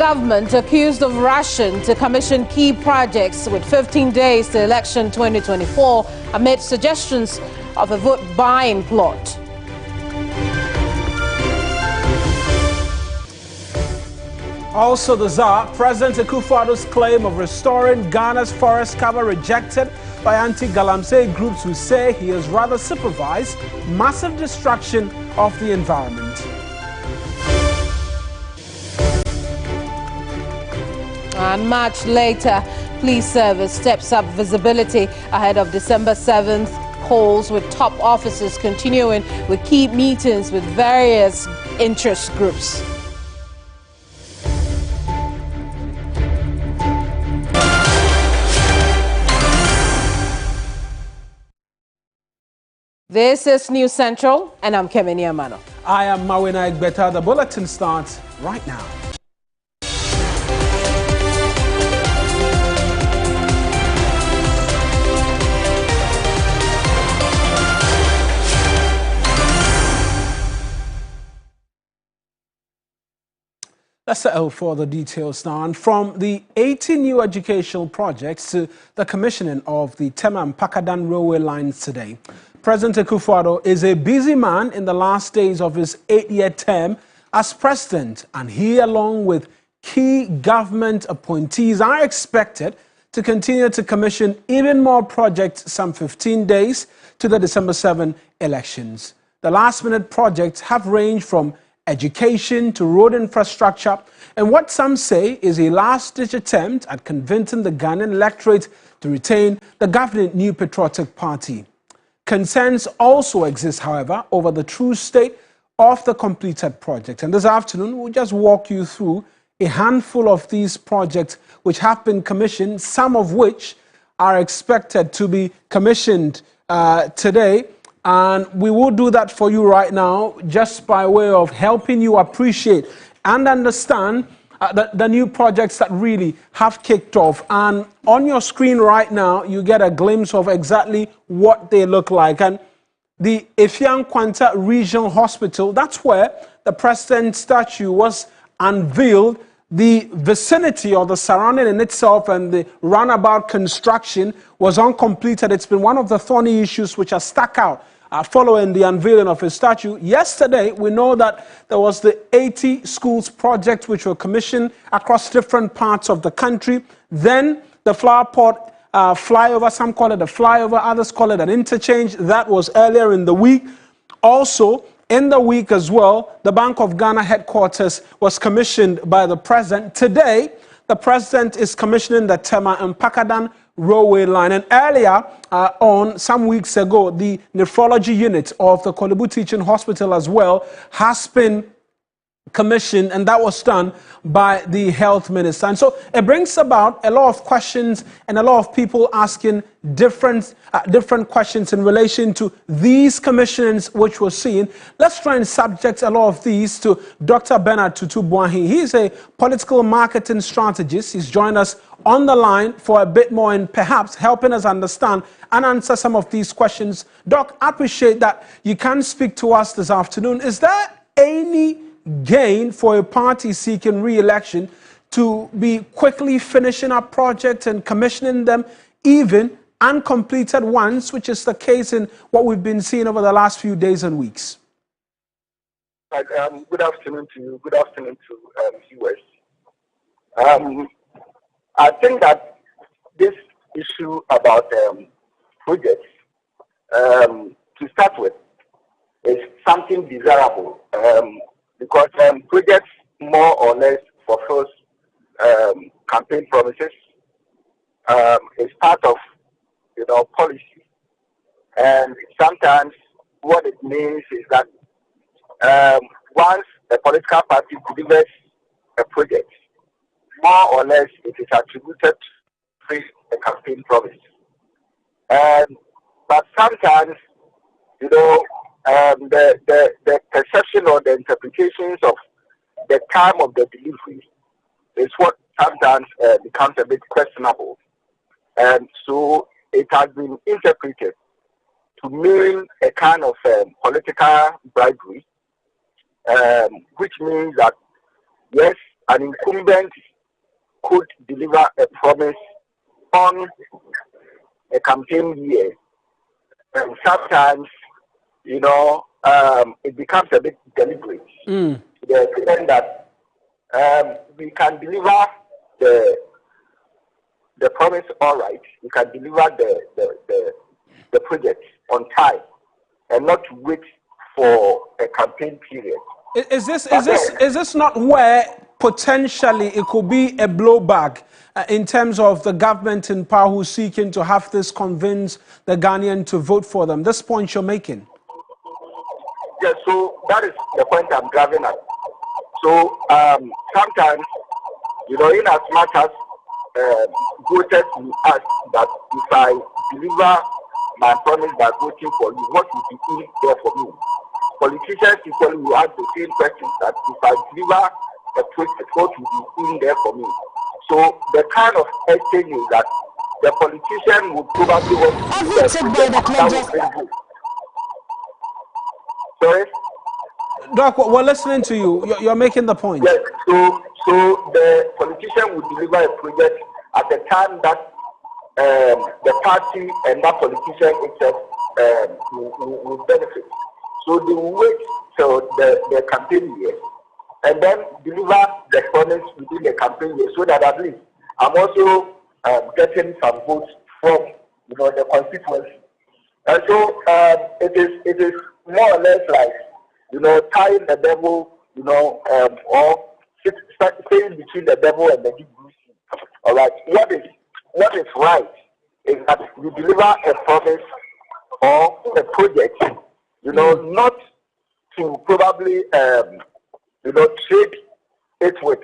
government accused of rushing to commission key projects with 15 days to election 2024 amid suggestions of a vote buying plot. Also, the Tsar, President Akufo-Addo's claim of restoring Ghana's forest cover rejected by anti-Galamsey groups who say he has rather supervised massive destruction of the environment. And much later, police service steps up visibility ahead of December 7th polls, with top officers continuing with key meetings with various interest groups. This is News Central, and I'm Kemini Amano. I am Mawina Egbeta. The bulletin starts right now. Let's settle for the details now. And from the 80 new educational projects to the commissioning of the Tema and Pakadan railway lines today, President Akufo-Addo is a busy man in the last days of his 8-year term as president, and he, along with key government appointees, are expected to continue to commission even more projects some 15 days to the December 7 elections. The last-minute projects have ranged from education to road infrastructure, and what some say is a last-ditch attempt at convincing the Ghanaian electorate to retain the governing New Patriotic Party. Concerns also exist, however, over the true state of the completed project. And this afternoon, we'll just walk you through a handful of these projects which have been commissioned, some of which are expected to be commissioned today. And we will do that for you right now, just by way of helping you appreciate and understand the new projects that really have kicked off. And on your screen right now, you get a glimpse of exactly what they look like. And the Efiang Kwanta Regional Hospital, that's where the president's statue was unveiled. The vicinity or the surrounding in itself and the runabout construction was uncompleted. It's been one of the thorny issues which are stuck out following the unveiling of his statue. Yesterday, we know that there was the 80 schools project which were commissioned across different parts of the country. Then the flower pot flyover, some call it a flyover, others call it an interchange. That was earlier in the week. Also, in the week as well, the Bank of Ghana headquarters was commissioned by the president. Today, the president is commissioning the Tema and Pakadan railway line. And earlier on, some weeks ago, the nephrology unit of the Kolebu Teaching Hospital as well has been commissioned, and that was done by the health minister. And so it brings about a lot of questions and a lot of people asking different questions in relation to these commissionings which we're seeing. Let's try and subject a lot of these to Dr. Bernard Tutu Buahi. He's a political marketing strategist. He's joined us on the line for a bit more and perhaps helping us understand and answer some of these questions. Doc, I appreciate that you can speak to us this afternoon. Is there any gain for a party seeking re-election to be quickly finishing up projects and commissioning them, even uncompleted ones, which is the case in what we've been seeing over the last few days and weeks? Good afternoon to you. Good afternoon to viewers. I think that this issue about projects, to start with, is something desirable. Because projects more or less fulfills campaign promises. It's part of policy, and sometimes what it means is that once a political party delivers a project, more or less it is attributed to a campaign promise. But sometimes, the perception or the interpretations of the time of the delivery is what sometimes becomes a bit questionable. And so it has been interpreted to mean a kind of political bribery, which means that, yes, an incumbent could deliver a promise on a campaign year, and sometimes, it becomes a bit deliberate. The extent that we can deliver the promise all right, we can deliver the project on time, and not wait for a campaign period. Is this not where potentially it could be a blowback in terms of the government in power who's seeking to have this convince the Ghanaian to vote for them? This point you're making. Yes, so that is the point I'm driving at. So sometimes, in as much as voters will ask that if I deliver my promise by voting for you, what will be in there for me? Politicians equally will ask the same questions, that if I deliver a project, what will be in there for me? So the kind of exchange is that the politician would probably want to do a project that will. Sorry? Doc, we're listening to you. You're making the point. Yes, so the politician would deliver a project at the time that the party and that politician itself will benefit. So they will wait till the campaign year and then deliver the promise within the campaign year, so that at least I'm also getting some votes from the constituency. And so it is more or less like tying the devil, or staying between the devil and the deep blue sea. All right. What is right is that you deliver a promise or a project, not to probably trade it with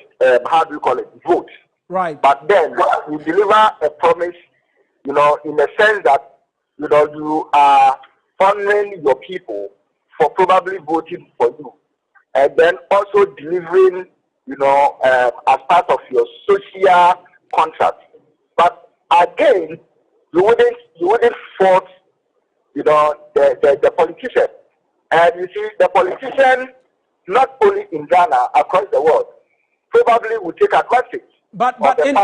how do you call it, vote. Right. But then you deliver a promise, in the sense that you are honoring your people for probably voting for you, and then also delivering, as part of your social contract. But again, you wouldn't fault, the politician. And you see, the politician, not only in Ghana, across the world, probably would take advantage. But in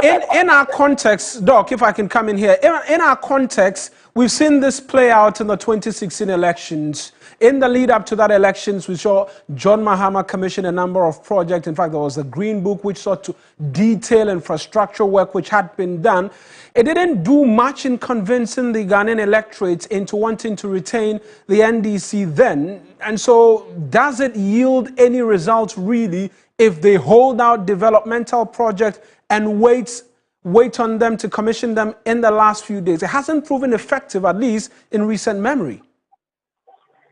our context, Doc, if I can come in here, in our context, we've seen this play out in the 2016 elections. In the lead up to that elections, we saw John Mahama commission a number of projects. In fact, there was a green book which sought to detail infrastructure work which had been done. It didn't do much in convincing the Ghanaian electorate into wanting to retain the NDC then. And so does it yield any results really if they hold out developmental projects and wait on them to commission them in the last few days? It hasn't proven effective, at least in recent memory.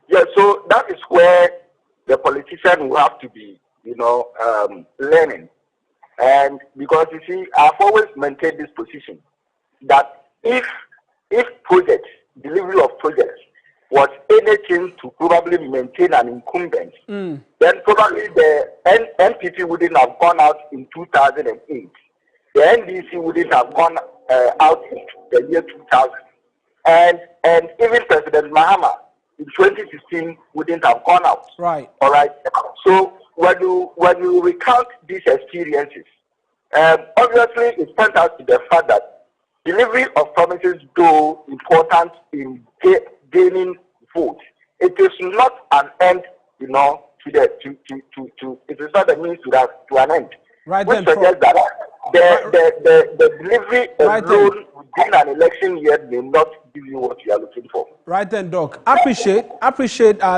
Yeah, so that is where the politician will have to be, learning. And because, you see, I've always maintained this position that if projects, delivery of projects, was anything to probably maintain an incumbent, then probably the NPP wouldn't have gone out in 2008. The NDC wouldn't have gone out in the year 2000. And even President Mahama in 2016 wouldn't have gone out. Right. All right. So when you recount these experiences, obviously it points out to the fact that delivery of promises, though important in gaining votes, it is not an end, it is not a means to an end. Right. Which suggests that the delivery alone within an election year may not give you what you are looking for. Right then, Doc. Appreciate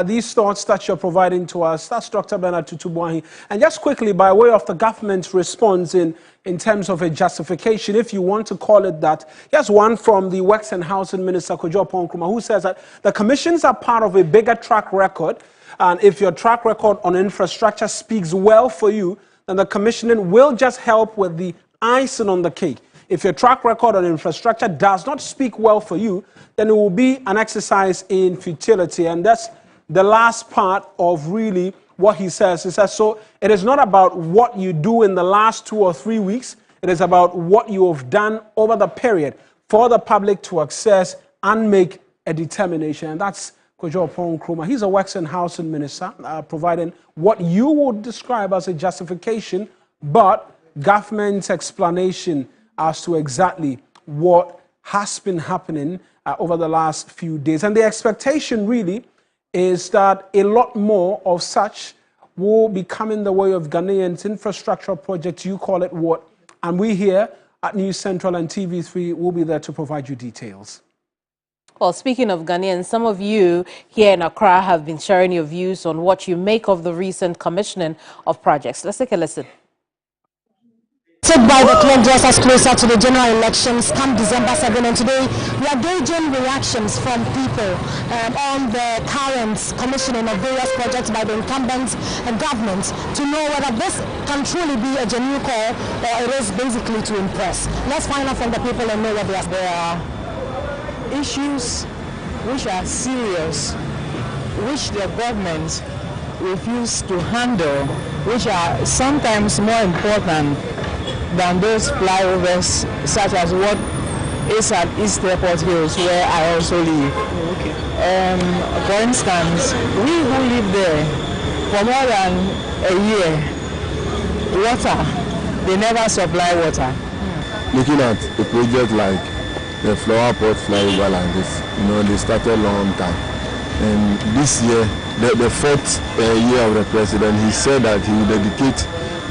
these thoughts that you're providing to us. That's Dr. Bernard Tutubuahi. And just quickly, by way of the government's response in terms of a justification, if you want to call it that, here's one from the Works and Housing Minister, Kojo Nkrumah, who says that the commissions are part of a bigger track record. And if your track record on infrastructure speaks well for you, then the commissioning will just help with the icing on the cake. If your track record on infrastructure does not speak well for you, then it will be an exercise in futility. And that's the last part of really what he says. He says, so it is not about what you do in the last 2 or 3 weeks. It is about what you have done over the period for the public to access and make a determination. And that's Kojo Nkrumah. He's a Works and Housing Minister, providing what you would describe as a justification but government's explanation as to exactly what has been happening over the last few days. And the expectation really is that a lot more of such will be coming the way of Ghanaians' infrastructure projects, you call it what, and we here at NewsCentral and TV3 will be there to provide you details. Well, speaking of Ghanaians, some of you here in Accra have been sharing your views on what you make of the recent commissioning of projects. Let's take a listen. By the clock draws us closer to the general elections come December 7, and today we are gauging reactions from people on the current commissioning of various projects by the incumbents and governments to know whether this can truly be a genuine call or it is basically to impress. Let's find out from the people and know what they are. There are issues which are serious, which the government refuse to handle, which are sometimes more important than those flyovers, such as what is at East Airport Hills, where I also live. Okay. For instance, we who live there for more than a year, water, they never supply water. Looking at a project like the Flower Port flyover like this, they started a long time. And this year, the fourth year of the president, he said that he will dedicate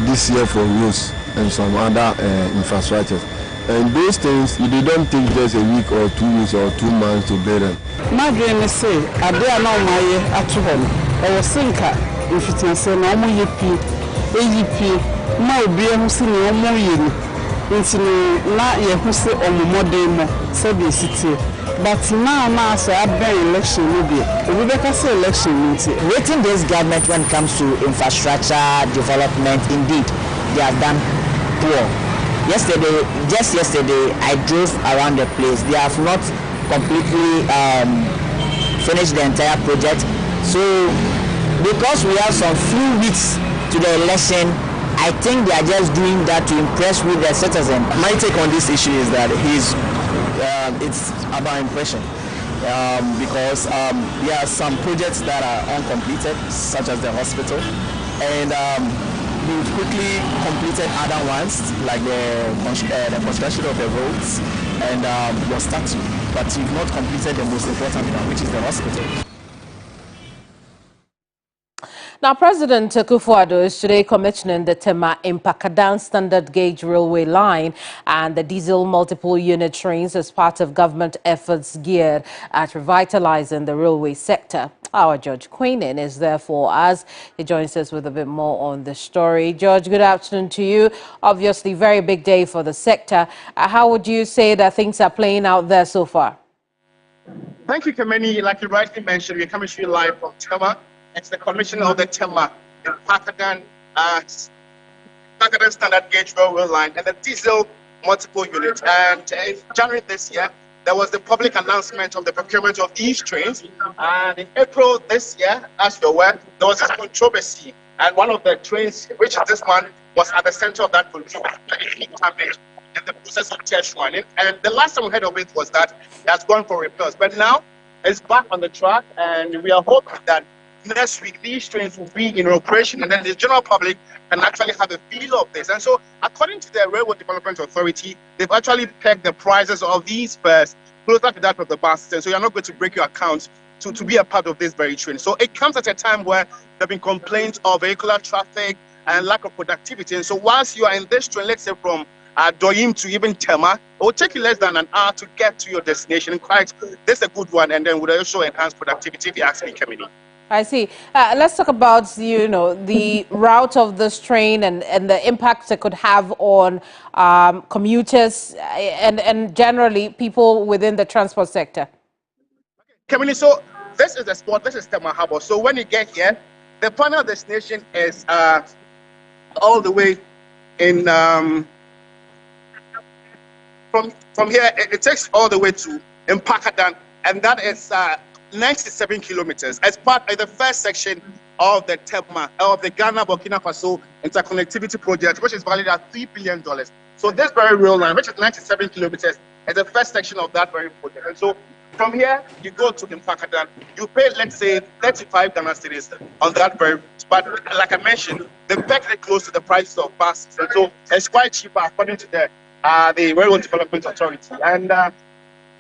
this year for roads and some other infrastructures. And those things, they don't take just a week or 2 weeks or 2 months to build them. My dream is say, I dare now my at home. I was thinking if it is a normal AEP, my being seen no more into not yet who say on the modern said the city. But now, so I bear election maybe. We better say election meeting. Rating this government when it comes to infrastructure development, indeed, they have done poor. Just yesterday, I drove around the place. They have not completely finished the entire project. So, because we have some few weeks to the election, I think they are just doing that to impress with the citizen. My take on this issue is that it's about impression. Because there are some projects that are uncompleted, such as the hospital, and we've quickly completed other ones, like the construction of the roads and your statue, but you've not completed the most important one, which is the hospital. Now, President Akufo-Addo is today commissioning the Tema Mpakadan standard gauge railway line and the diesel multiple unit trains as part of government efforts geared at revitalizing the railway sector. Our George Queenan is there for us. He joins us with a bit more on the story. George, good afternoon to you. Obviously, very big day for the sector. How would you say that things are playing out there so far? Thank you, Kameni. Like you rightly mentioned, we're coming to you live from Tema. It's the commission of the Tema in Pakadan standard gauge railway line and the diesel multiple unit. And in January this year, there was the public announcement of the procurement of these trains. And in April this year, as you're aware, there was this controversy. And one of the trains, which is this one, was at the center of that controversy in the process of test running. And the last time we heard of it was that it has gone for repairs. But now it's back on the track, and we are hoping that next week these trains will be in operation, and then the general public can actually have a feel of this. And so, according to the Railway Development Authority, they've actually pegged the prices of these fares closer to that of the bus stand. So you're not going to break your account to be a part of this very train. So it comes at a time where there have been complaints of vehicular traffic and lack of productivity. And so whilst you are in this train, let's say from Doyim to even Tema, it will take you less than an hour to get to your destination. In fact, this is a good one, and then would also enhance productivity if you ask me, Kamini. I see. Let's talk about, the route of this train and the impact it could have on commuters and generally people within the transport sector. Okay, so this is the spot, this is Tema Harbour. So when you get here, the final destination is all the way in, from here, it takes all the way to Mpakadan, and that is 97 kilometers as part of the first section of the Tema, of the Ghana-Burkina Faso interconnectivity project, which is valued at $3 billion. So this very rail line, which is 97 kilometers, is the first section of that very project. And so From here, you go to Mpakadan, you pay, let's say, 35 Ghana cedis on that very, but like I mentioned, they peg it close to the price of buses, and so it's quite cheaper according to the Railroad Development Authority. And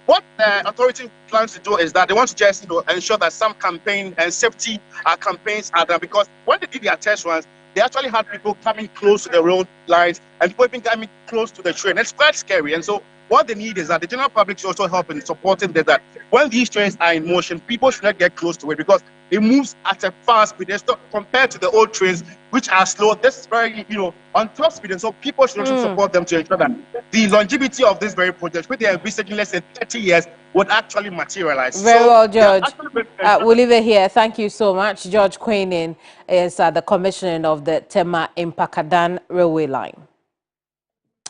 what the authority plans to do is that they want to just ensure that some campaign and safety campaigns are done, because when they did their test runs, they actually had people coming close to the road lines and people even coming close to the train. It's quite scary, and so what they need is that the general public should also help in supporting that when these trains are in motion, people should not get close to it because it moves at a fast speed. It's not compared to the old trains, which are slow. This is very, on top speed. And so people should also support them to ensure that the longevity of this very project, which they are envisaging less than 30 years, would actually materialize. Very well, George. We'll leave it here. Thank you so much. George Queenin is the commissioner of the Tema Mpakadan railway line.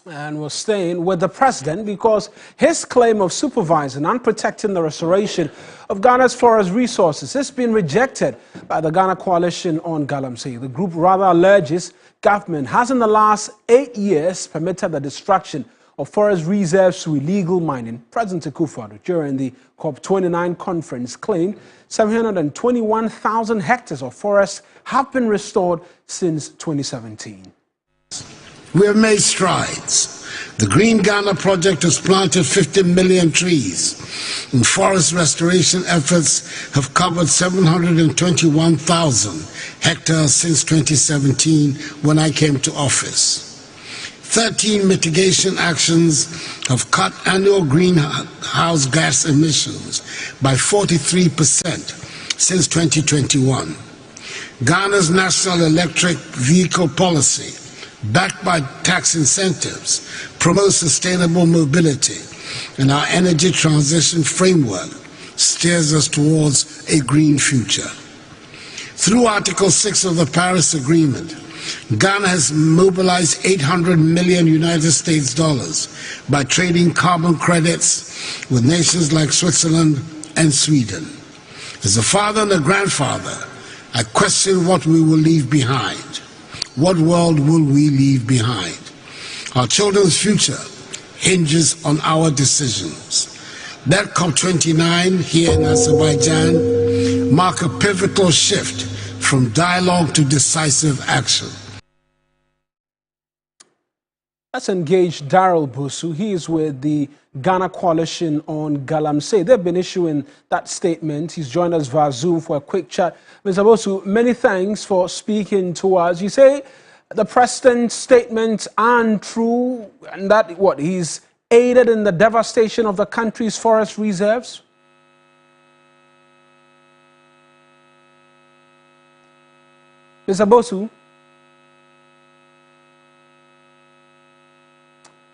And we're staying with the president because his claim of supervising and protecting the restoration of Ghana's forest resources has been rejected by the Ghana Coalition on Galamsey. The group rather alleges government has in the last 8 years permitted the destruction of forest reserves through illegal mining. President Akufo-Addo, during the COP29 conference, claimed 721,000 hectares of forests have been restored since 2017. We have made strides. The Green Ghana project has planted 50 million trees, and forest restoration efforts have covered 721,000 hectares since 2017 when I came to office. 13 mitigation actions have cut annual greenhouse gas emissions by 43% since 2021. Ghana's national electric vehicle policy, backed by tax incentives, promotes sustainable mobility, and our energy transition framework steers us towards a green future. Through Article 6 of the Paris Agreement, Ghana has mobilized $800 million United States dollars by trading carbon credits with nations like Switzerland and Sweden. As a father and a grandfather, I question what we will leave behind. What world will we leave behind? Our children's future hinges on our decisions. That COP29 here in Azerbaijan mark a pivotal shift from dialogue to decisive action. Let's engage Daryl Busu. He is with the Ghana Coalition on Galamsey. They've been issuing that statement. He's joined us via Zoom for a quick chat. Mr. Busu, many thanks for speaking to us. You say the president's statement untrue and that he's aided in the devastation of the country's forest reserves? Mr. Busu?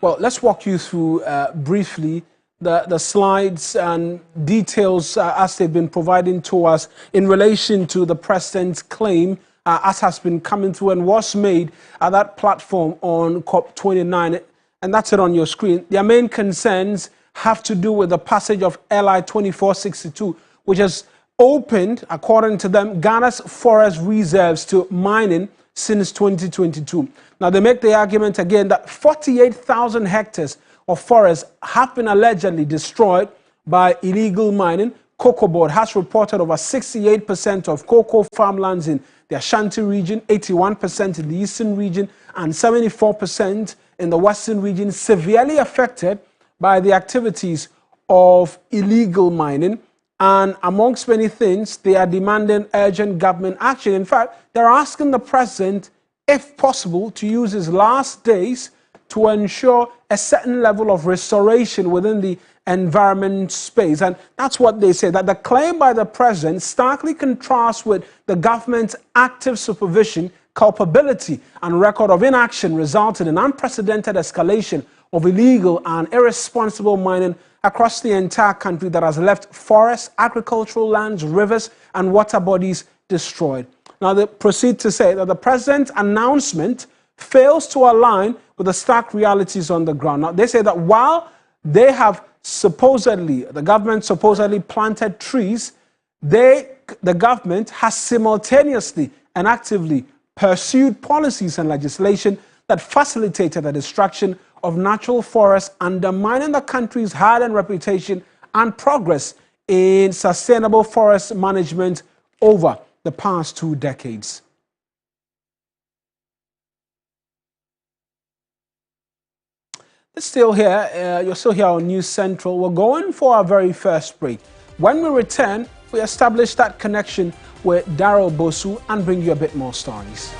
Well, let's walk you through briefly the slides and details as they've been providing to us in relation to the president's claim as has been coming through and was made at that platform on COP29. And that's it on your screen. Their main concerns have to do with the passage of LI 2462, which has opened, according to them, Ghana's forest reserves to mining since 2022. Now, they make the argument again that 48,000 hectares of forests have been allegedly destroyed by illegal mining. Cocoa Board has reported over 68% of cocoa farmlands in the Ashanti region, 81% in the eastern region, and 74% in the western region, severely affected by the activities of illegal mining. And amongst many things, they are demanding urgent government action. In fact, they're asking the president, if possible, to use his last days to ensure a certain level of restoration within the environment space. And that's what they say, that the claim by the president starkly contrasts with the government's active supervision, culpability, and record of inaction, resulting in unprecedented escalation of illegal and irresponsible mining across the entire country that has left forests, agricultural lands, rivers, and water bodies destroyed. Now, they proceed to say that the president's announcement fails to align with the stark realities on the ground. Now, they say that while they have the government supposedly planted trees, the government has simultaneously and actively pursued policies and legislation that facilitated the destruction of natural forests, undermining the country's hard-earned reputation and progress in sustainable forest management over the past 2 decades. It's still here. You're still here on News Central. We're going for our very first break. When we return, we establish that connection with Daryl Bosu and bring you a bit more stories.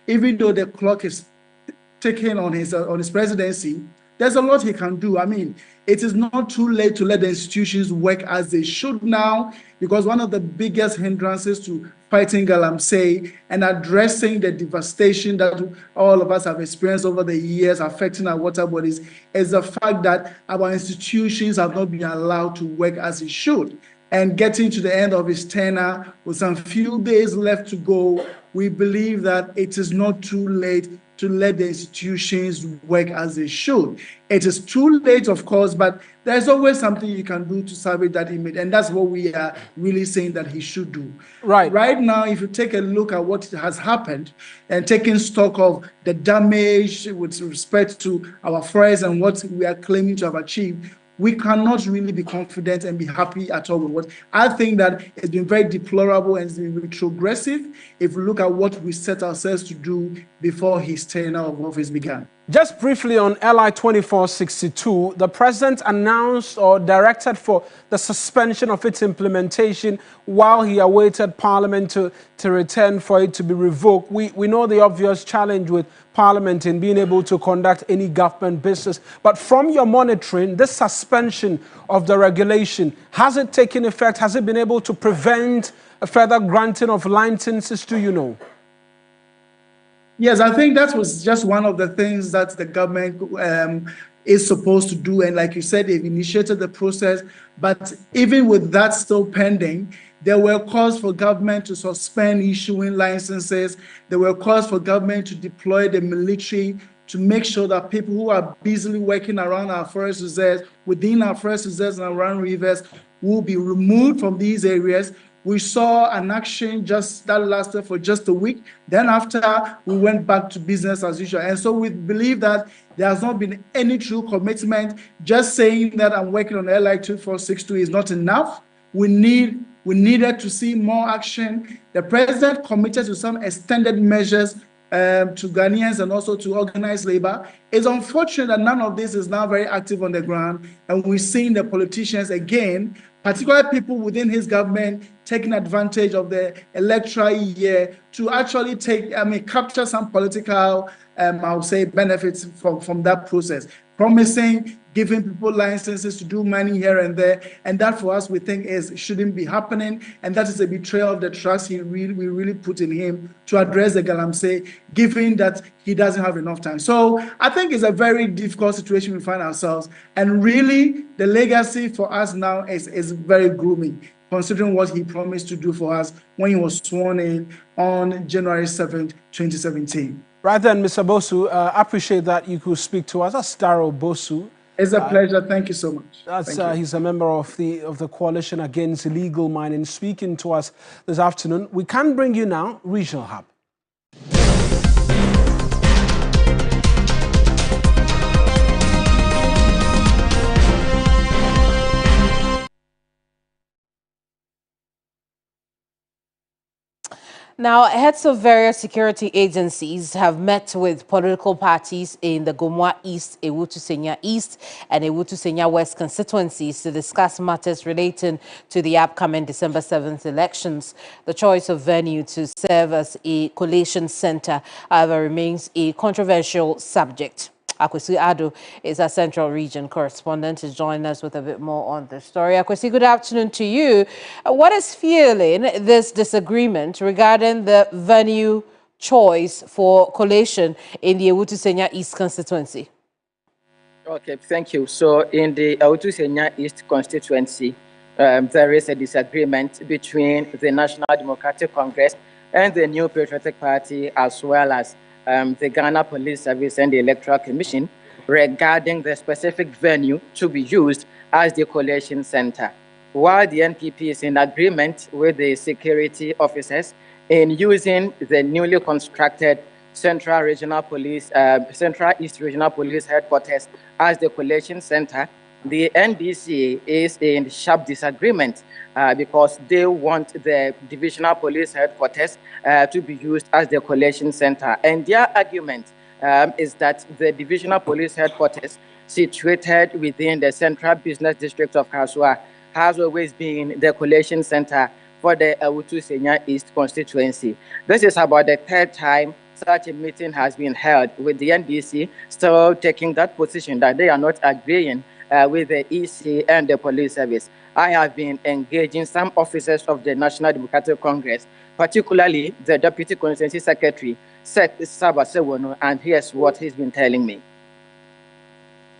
even though the clock is ticking on his presidency, there's a lot he can do. I mean, it is not too late to let the institutions work as they should now, because one of the biggest hindrances to fighting galamsey and addressing the devastation that all of us have experienced over the years affecting our water bodies is the fact that our institutions have not been allowed to work as it should. And getting to the end of his tenure with some few days left to go, we believe that it is not too late to let the institutions work as they should. It is too late, of course, but there's always something you can do to salvage that image, and that's what we are really saying that he should do. Right now, if you take a look at what has happened and taking stock of the damage with respect to our forests and what we are claiming to have achieved, we cannot really be confident and be happy at all with what. I think that it's been very deplorable and it's been retrogressive if we look at what we set ourselves to do before his tenure of office began. Just briefly on LI 2462, the president announced or directed for the suspension of its implementation while he awaited Parliament to return for it to be revoked. We know the obvious challenge with Parliament in being able to conduct any government business. But from your monitoring, this suspension of the regulation, has it taken effect? Has it been able to prevent a further granting of licenses, do you know? Yes, I think that was just one of the things that the government is supposed to do. And like you said, they've initiated the process. But even with that still pending, there were calls for government to suspend issuing licenses. There were calls for government to deploy the military to make sure that people who are busily working around our forest reserves, within our forest reserves and around rivers, will be removed from these areas. We saw an action just that lasted for just a week. Then after, we went back to business as usual. And so we believe that there has not been any true commitment. Just saying that I'm working on LI 2462 is not enough. We needed to see more action. The president committed to some extended measures to Ghanaians and also to organized labor. It's unfortunate that none of this is now very active on the ground. And we're seeing the politicians again, particularly people within his government, taking advantage of the electoral year to actually capture some political, I would say, benefits from that process. Promising, giving people licenses to do money here and there. And that for us, we think shouldn't be happening. And that is a betrayal of the trust we really put in him to address the galamsey, given that he doesn't have enough time. So I think it's a very difficult situation we find ourselves. And really, the legacy for us now is very gloomy, considering what he promised to do for us when he was sworn in on January 7th, 2017. Right then, Mr. Bosu, I appreciate that you could speak to us. That's Darrell Bosu. It's a pleasure. Thank you so much. He's a member of the Coalition Against Illegal Mining, speaking to us this afternoon. We can bring you now Regional Hub. Now, heads of various security agencies have met with political parties in the Gomwa East, Ewutu-Senya East, and Ewutu-Senya West constituencies to discuss matters relating to the upcoming December 7th elections. The choice of venue to serve as a collation center, however, remains a controversial subject. Akwesi Ado is our Central Region correspondent to join us with a bit more on the story. Akwesi, good afternoon to you. What is fueling this disagreement regarding the venue choice for collation in the Ewutu-Senya East constituency? Okay, thank you. So in the Ewutu-Senya East constituency, there is a disagreement between the National Democratic Congress and the New Patriotic Party, as well as the Ghana Police Service and the Electoral Commission regarding the specific venue to be used as the collation center. While the NPP is in agreement with the security officers in using the newly constructed Central East Regional Police Headquarters as the collation center, the NDC is in sharp disagreement because they want the Divisional Police Headquarters to be used as the collation center. And their argument is that the Divisional Police Headquarters, situated within the Central Business District of Kasua, has always been the collation center for the Awutu Senya East constituency. This is about the third time such a meeting has been held, with the NDC still taking that position that they are not agreeing with the EC and the police service. I have been engaging some officers of the National Democratic Congress, particularly the Deputy Constituency Secretary, Saboba, and here's what he's been telling me.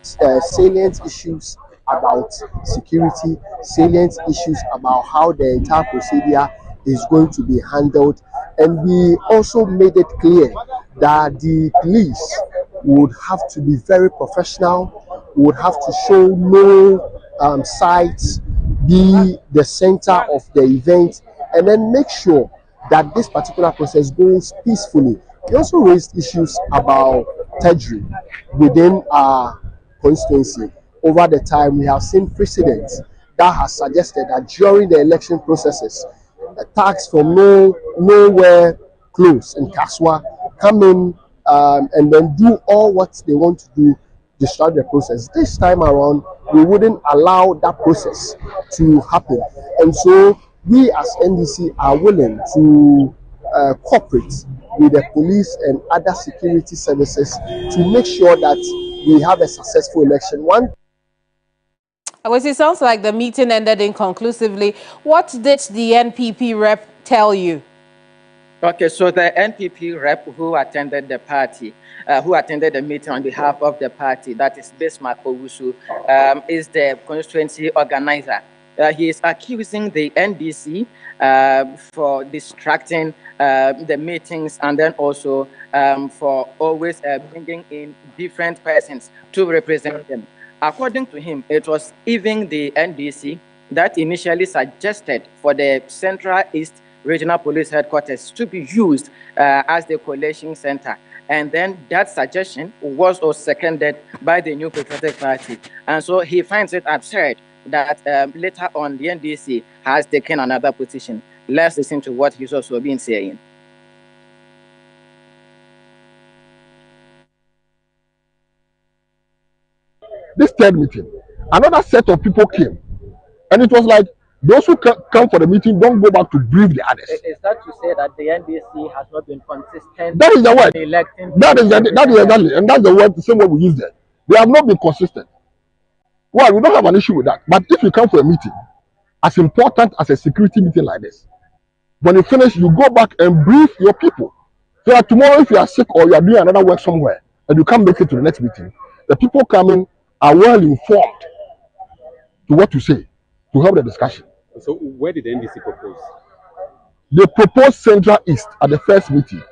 Salient issues about security, salient issues about how the entire procedure is going to be handled, and we also made it clear that the police would have to be very professional, would have to show no sides, be the center of the event, and then make sure that this particular process goes peacefully. We also raised issues about treasury within our constituency. Over the time, we have seen precedents that has suggested that during the election processes, tax from nowhere close in Kaswa come in and then do all what they want to do, disrupt the process. This time around, we wouldn't allow that process to happen, and so we as NDC are willing to cooperate with the police and other security services to make sure that we have a successful election. It sounds like the meeting ended inconclusively. What did the NPP rep tell you? Okay, so the NPP rep who attended the party, who attended the meeting on behalf of the party, that is Bismarck Owusu, is the constituency organizer. He is accusing the NDC for distracting the meetings, and then also for always bringing in different persons to represent them. According to him, it was even the NDC that initially suggested for the Central East Regional Police Headquarters to be used as the collation center. And then that suggestion was also seconded by the New Patriotic Party. And so he finds it absurd that later on the NDC has taken another position. Let's listen to what he's also been saying. This third meeting, another set of people came, and it was like, those who come for the meeting don't go back to brief the others. Is that to say that the NDC has not been consistent? That is the word. That is exactly, and that's the word, the same word we use there. They have not been consistent. Well, we don't have an issue with that. But if you come for a meeting, as important as a security meeting like this, when you finish, you go back and brief your people. So that tomorrow, if you are sick or you are doing another work somewhere, and you can't make it to the next meeting, the people coming are well informed to what to say, to help the discussion. So where did the NDC propose? They proposed Central East at the first meeting.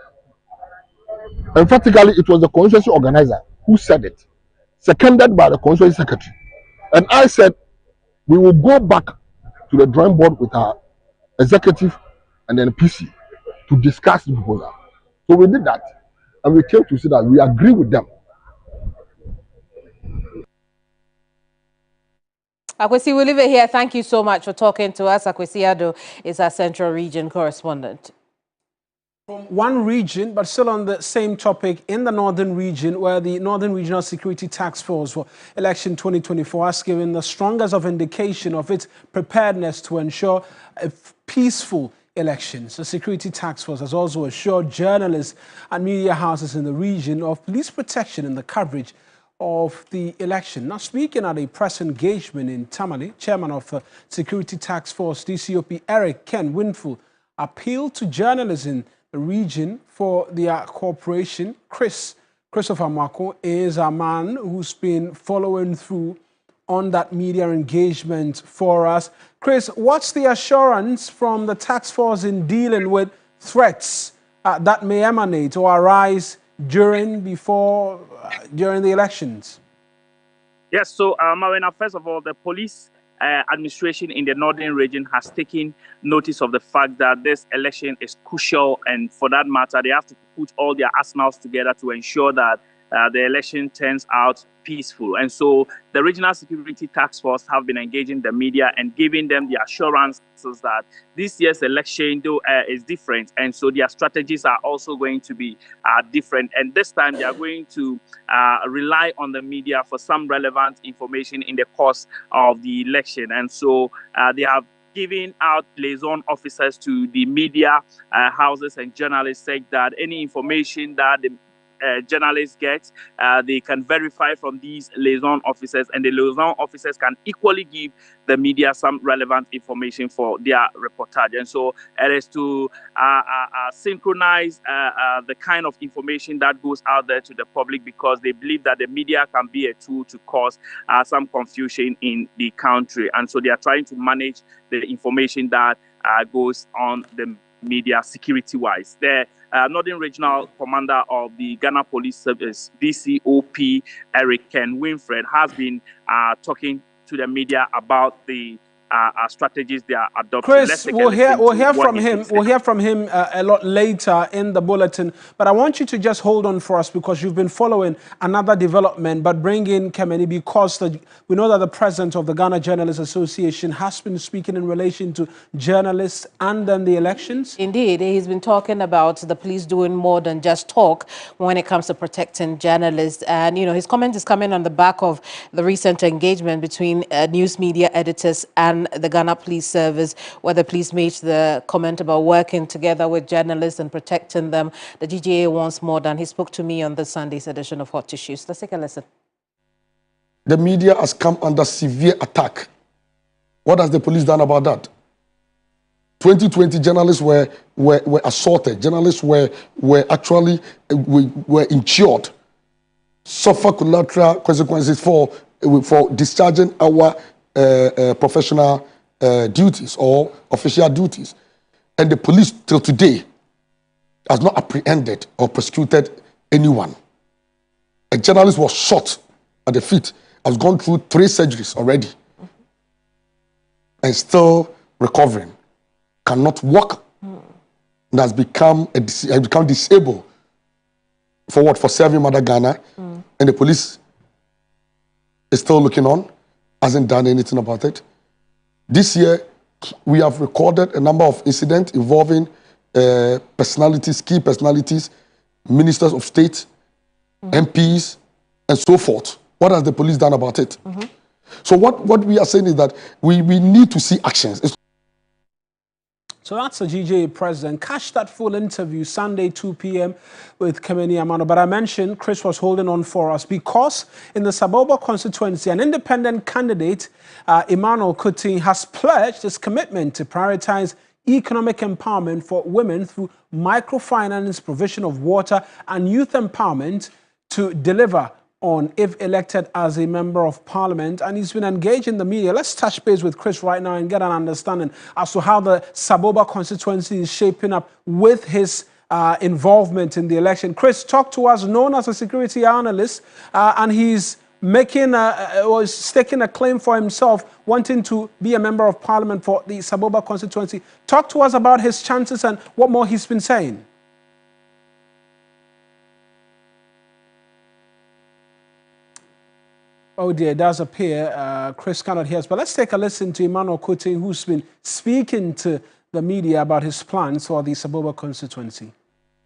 Emphatically, it was the constituency organizer who said it, seconded by the constituency secretary. And I said, we will go back to the drawing board with our executive and then PC to discuss the proposal. So we did that, and we came to see that we agree with them. Akwesi, we'll leave it here. Thank you so much for talking to us. Akwesi Ado is our Central Region correspondent. From one region, but still on the same topic, in the Northern Region, where the Northern Regional Security Task Force for Election 2024 has given the strongest of indication of its preparedness to ensure a peaceful elections. The Security Task Force has also assured journalists and media houses in the region of police protection in the coverage of the election. Now, speaking at a press engagement in Tamale, Chairman of the Security Task Force, DCOP Eric Ken Winful, appealed to journalists in the region for their cooperation. Christopher Mako is a man who's been following through on that media engagement for us. Chris, what's the assurance from the task force in dealing with threats that may emanate or arise during the elections? Yes, so Marina, first of all, the police administration in the Northern Region has taken notice of the fact that this election is crucial, and for that matter, they have to put all their arsenals together to ensure that the election turns out peaceful. And so the Regional Security Task Force have been engaging the media and giving them the assurances that this year's election though is different, and so their strategies are also going to be different. And this time they are going to rely on the media for some relevant information in the course of the election. And so they have giving out liaison officers to the media houses and journalists, saying that any information that the journalists get, they can verify from these liaison officers, and the liaison officers can equally give the media some relevant information for their reportage. And so it is to synchronize the kind of information that goes out there to the public, because they believe that the media can be a tool to cause some confusion in the country. And so they are trying to manage the information that goes on the media security-wise. The Northern Regional Commander of the Ghana Police Service, DCOP Eric Ken Winfred, has been talking to the media about the strategies they are adopting. Chris, we'll hear from him. We'll hear from him a lot later in the bulletin. But I want you to just hold on for us, because you've been following another development. But bring in Kemeni, because we know that the president of the Ghana Journalists Association has been speaking in relation to journalists and then the elections. Indeed, he's been talking about the police doing more than just talk when it comes to protecting journalists. And, you know, his comment is coming on the back of the recent engagement between news media editors and the Ghana Police Service, where the police made the comment about working together with journalists and protecting them. The GJA wants more done. He spoke to me on this Sunday's edition of Hot Issues. Let's take a listen. The media has come under severe attack. What has the police done about that? 2020 journalists were assaulted. Journalists were actually insured, suffer collateral consequences for discharging our professional duties or official duties. And the police till today has not apprehended or prosecuted anyone. A journalist was shot at the feet, has gone through 3 surgeries already, and still recovering, cannot walk, and has become disabled for what? For serving Mother Ghana, and the police is still looking on, hasn't done anything about it. This year, we have recorded a number of incidents involving personalities, key personalities, ministers of state, MPs, and so forth. What has the police done about it? So what we are saying is that we need to see actions. So that's the GJA president. Catch that full interview Sunday, 2 p.m. with Kemeni Amano. But I mentioned Chris was holding on for us because in the Saboba constituency, an independent candidate, Emmanuel Kuti, has pledged his commitment to prioritize economic empowerment for women through microfinance, provision of water, and youth empowerment to deliver on if elected as a member of parliament. And he's been engaged in the media. Let's touch base with Chris right now and get an understanding as to how the Saboba constituency is shaping up with his involvement in the election. Chris, talk to us, known as a security analyst, and he's making staking a claim for himself, wanting to be a member of parliament for the Saboba constituency. Talk to us about his chances and what more he's been saying. Oh dear, it does appear Chris cannot hear us. But let's take a listen to Emmanuel Kuti, who's been speaking to the media about his plans for the Saboba constituency.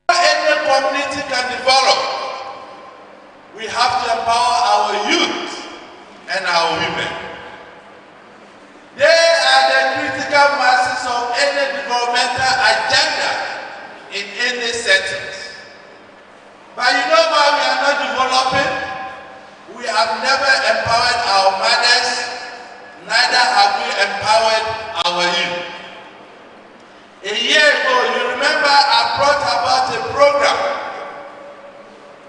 Any community can develop. We have to empower our youth and our women. They are the critical masses of any developmental agenda in any settings. But you know why we are not developing? We have never empowered our mothers, neither have we empowered our youth. A year ago, you remember I brought about a program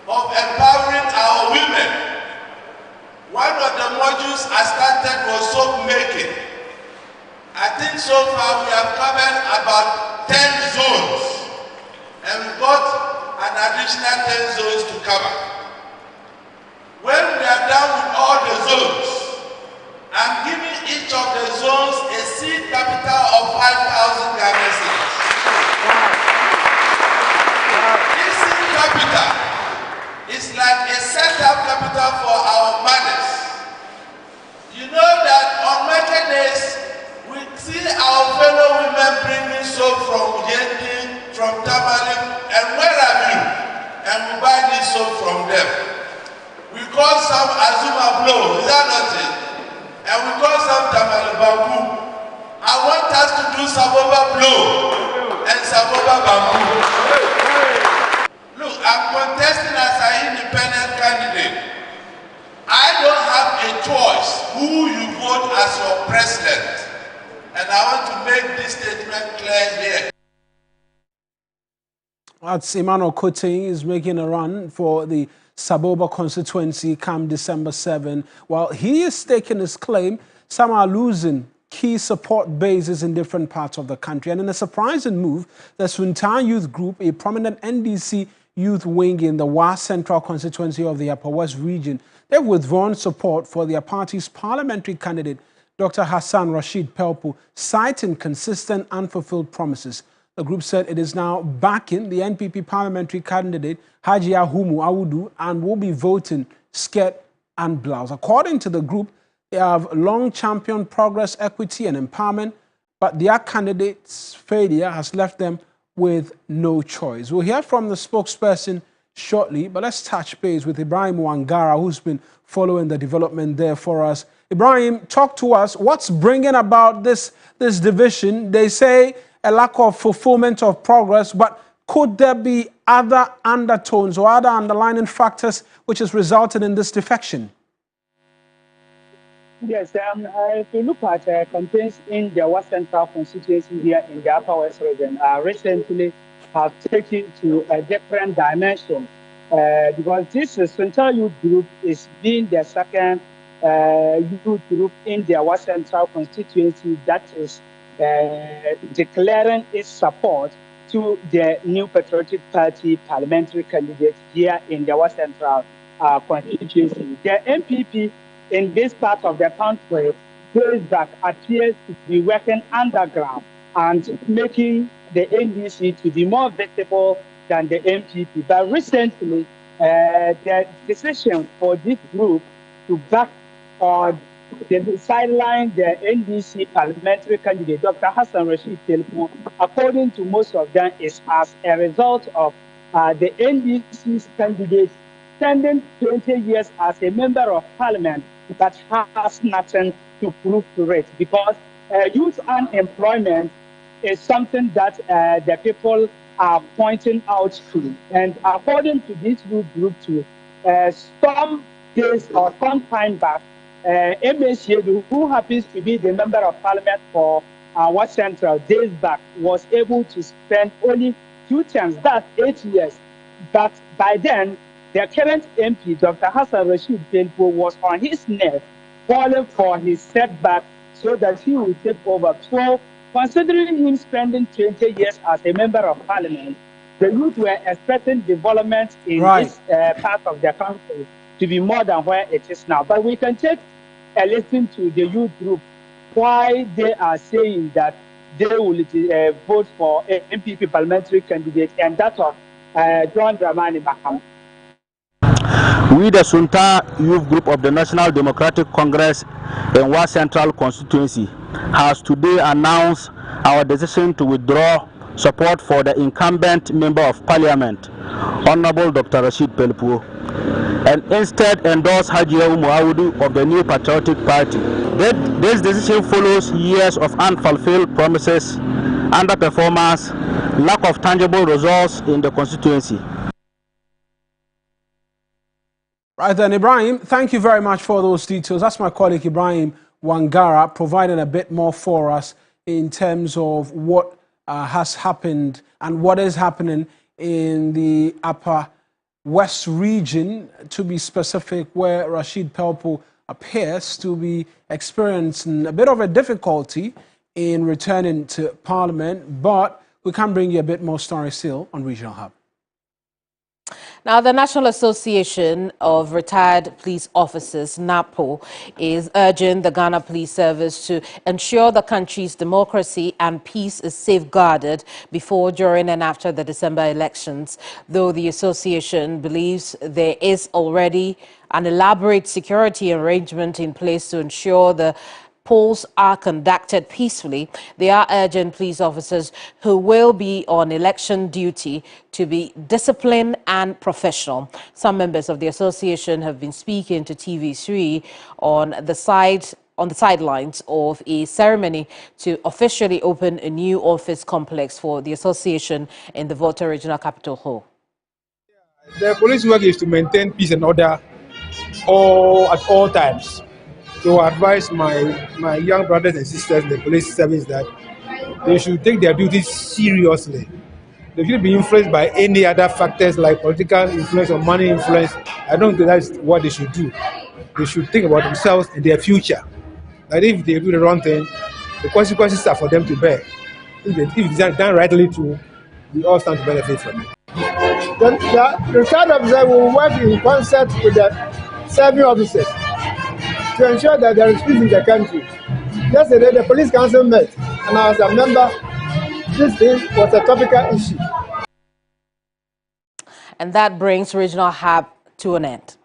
of empowering our women. One of the modules I started was soap making. I think so far we have covered about 10 zones, and we've got an additional 10 zones to cover. When we are done with all the zones, I'm giving each of the zones a seed capital of 5,000 Ghana cedis. This seed capital is like a setup capital for our mothers. You know that on market days, we see our fellow women bringing soap from Yendi, from Tamale, and where have you? And we buy this soap from them. We call some Azuma Blow, is that not it? And we call some Tamale Bambu. I want us do Saboba blow and Saboba bamboo. Look, I'm contesting as an independent candidate. I don't have a choice who you vote as your president. And I want to make this statement clear here. That's Emmanuel Koting is making a run for the Saboba constituency come December 7. While he is staking his claim, some are losing key support bases in different parts of the country. And in a surprising move, the Suntan Youth Group, a prominent NDC youth wing in the West Central constituency of the Upper West region, they've withdrawn support for their party's parliamentary candidate, Dr. Hassan Rashid Pelpu, citing consistent unfulfilled promises. The group said it is now backing the NPP parliamentary candidate, Haji Ahumu Awudu, and will be voting skirt and blouse. According to the group, they have long championed progress, equity, and empowerment, but their candidate's failure has left them with no choice. We'll hear from the spokesperson shortly, but let's touch base with Ibrahim Wangara, who's been following the development there for us. Ibrahim, talk to us. What's bringing about this division? They say a lack of fulfillment of progress, but could there be other undertones or other underlying factors which has resulted in this defection? Yes, if you look at campaigns in the West Central constituency here in the Upper West region, recently have taken to a different dimension because this Central Youth Group is being the second youth group in the West Central constituency that is declaring its support to the New Patriotic Party parliamentary candidate here in the West Central constituency. The NPP in this part of the country that appears to be working underground and making the NDC to be more visible than the NPP. But recently, the decision for this group to back or sideline the NDC parliamentary candidate, Dr. Hassan Rashid Pelpu, according to most of them, is as a result of the NDC's candidate spending 20 years as a member of parliament that has nothing to prove to it, because youth unemployment is something that the people are pointing out to. And according to this group too, some days or some time back, M.S. Yedu, who happens to be the member of parliament for West Central, days back, was able to spend only 2 terms, that's 8 years. But by then, the current MP, Dr. Hassan Rashid Pelpu, was on his neck calling for his setback so that he will take over. So, considering him spending 20 years as a member of parliament, the youth were expecting development in this part of the country to be more than where it is now. But we can take a listen to the youth group, why they are saying that they will vote for an MPP parliamentary candidate and that of John Dramani Maham. We, the Sunta Youth Group of the National Democratic Congress in West Central constituency, has today announced our decision to withdraw support for the incumbent member of parliament, Honorable Dr. Rashid Pelpu, and instead endorse Haji Umu Awudu of the New Patriotic Party. This decision follows years of unfulfilled promises, underperformance, lack of tangible results in the constituency. Right then, Ibrahim, thank you very much for those details. That's my colleague Ibrahim Wangara providing a bit more for us in terms of what has happened and what is happening in the Upper West region, to be specific, where Rashid Pelpu appears to be experiencing a bit of a difficulty in returning to Parliament, but we can bring you a bit more story still on Regional Hub. Now, the National Association of Retired Police Officers, NAPO, is urging the Ghana Police Service to ensure the country's democracy and peace is safeguarded before, during and after the December elections, though the association believes there is already an elaborate security arrangement in place to ensure the polls are conducted peacefully. They are urging police officers who will be on election duty to be disciplined and professional. Some members of the association have been speaking to TV3 on the side on the sidelines of a ceremony to officially open a new office complex for the association in the Volta Regional Capital Hall. The police work is to maintain peace and order at all times. So I advise my young brothers and sisters in the police service that they should take their duties seriously. They shouldn't be influenced by any other factors like political influence or money influence. I don't think that's what they should do. They should think about themselves and their future. That if they do the wrong thing, the consequences are for them to bear. If it's done rightly too, we all stand to benefit from it. The retired officer will work in concert with the serving officers to ensure that there is peace in the country. Yesterday, the police council met, and as a member, this thing was a topical issue. And that brings Regional Hub to an end.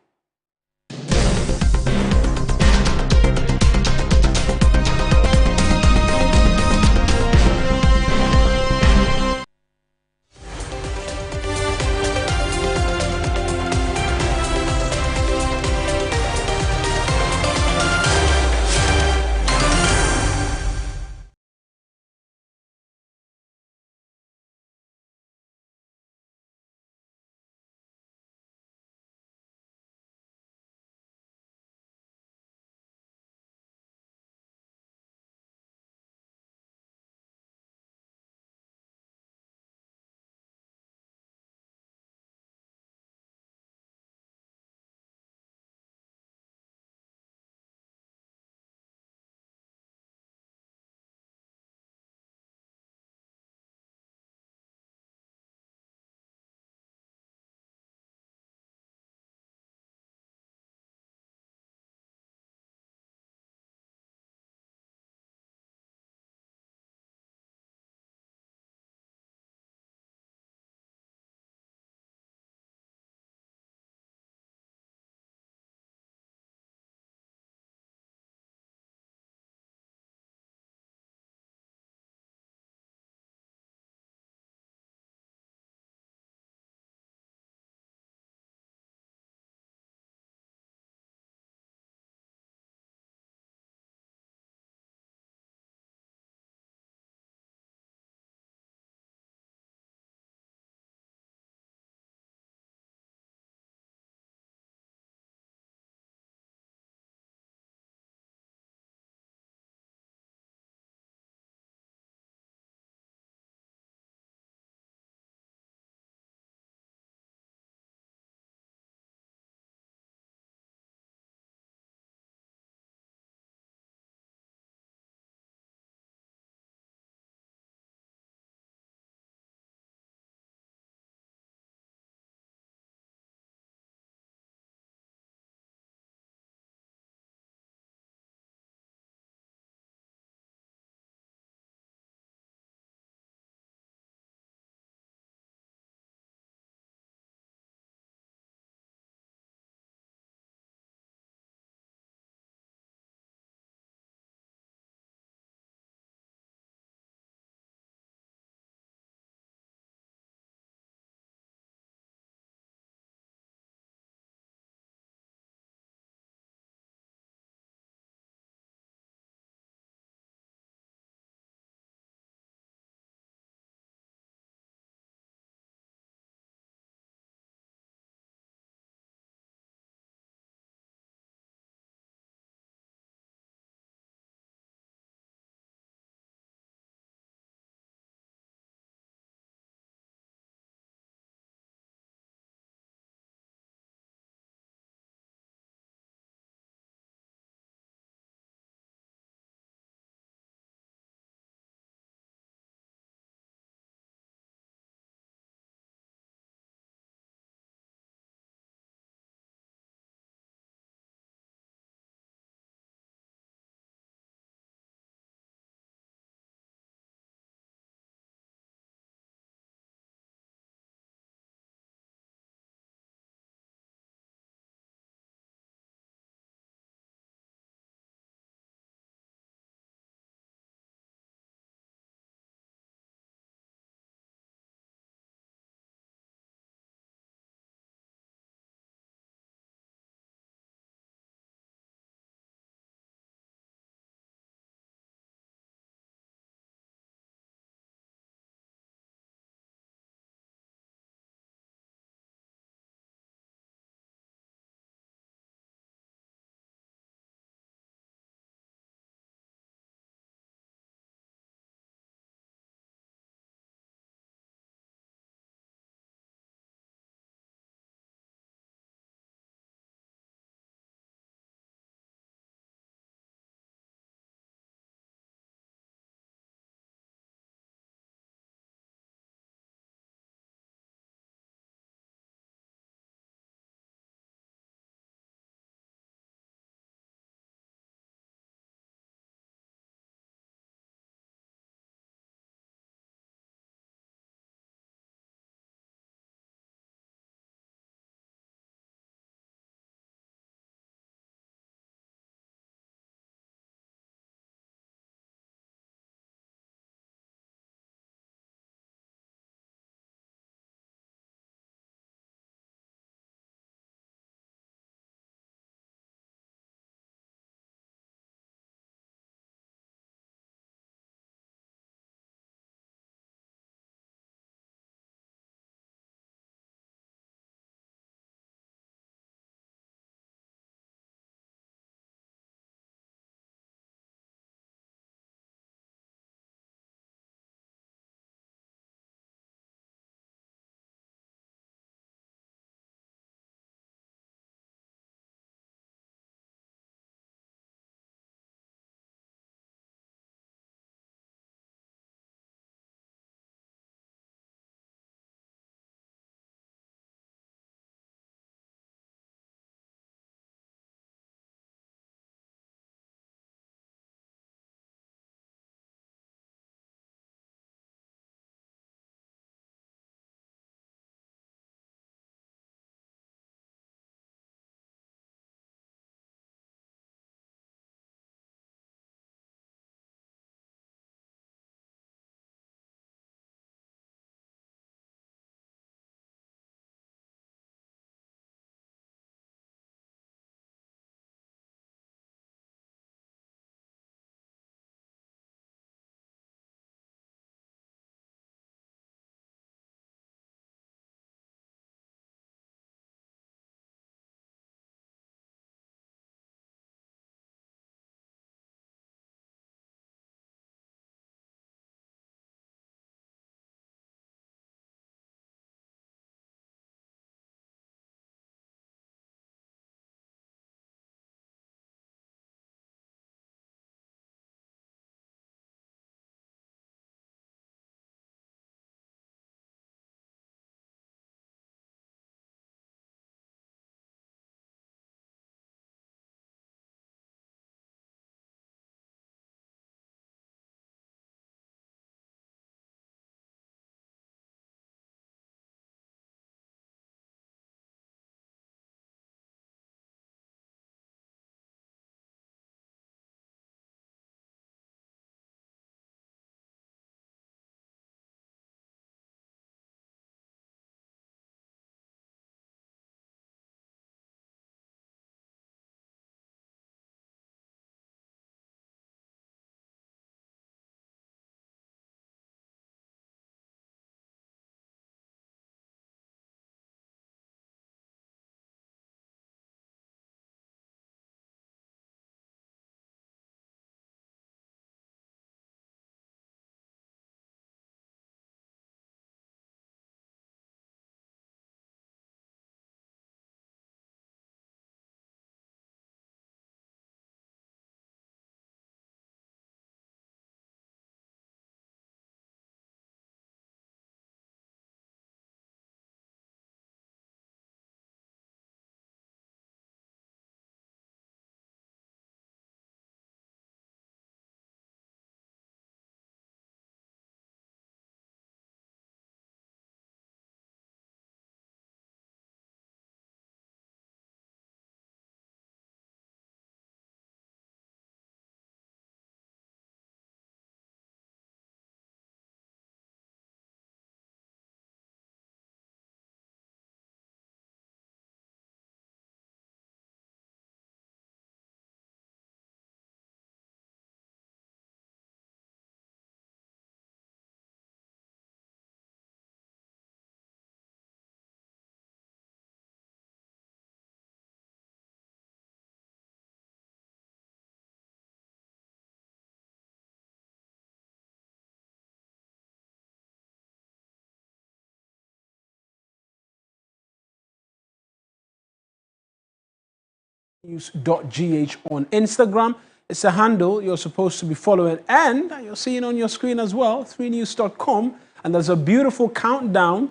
3news.gh on Instagram. It's a handle you're supposed to be following, and you're seeing on your screen as well, 3news.com, and there's a beautiful countdown,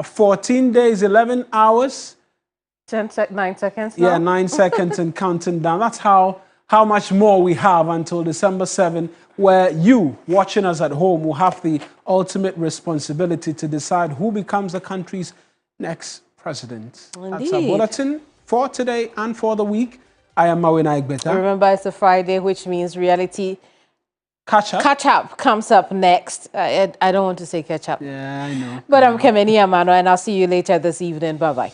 14 days, 11 hours. 9 seconds now? Yeah, 9 seconds and counting down. That's how much more we have until December 7, where you, watching us at home, will have the ultimate responsibility to decide who becomes the country's next president. Indeed. That's our bulletin for today and for the week. I am Mawina Igbeta. Remember, it's a Friday, which means reality catch up comes up next. I don't want to say catch up. Yeah, I know. But I'm Kemeni Amano, and I'll see you later this evening. Bye-bye.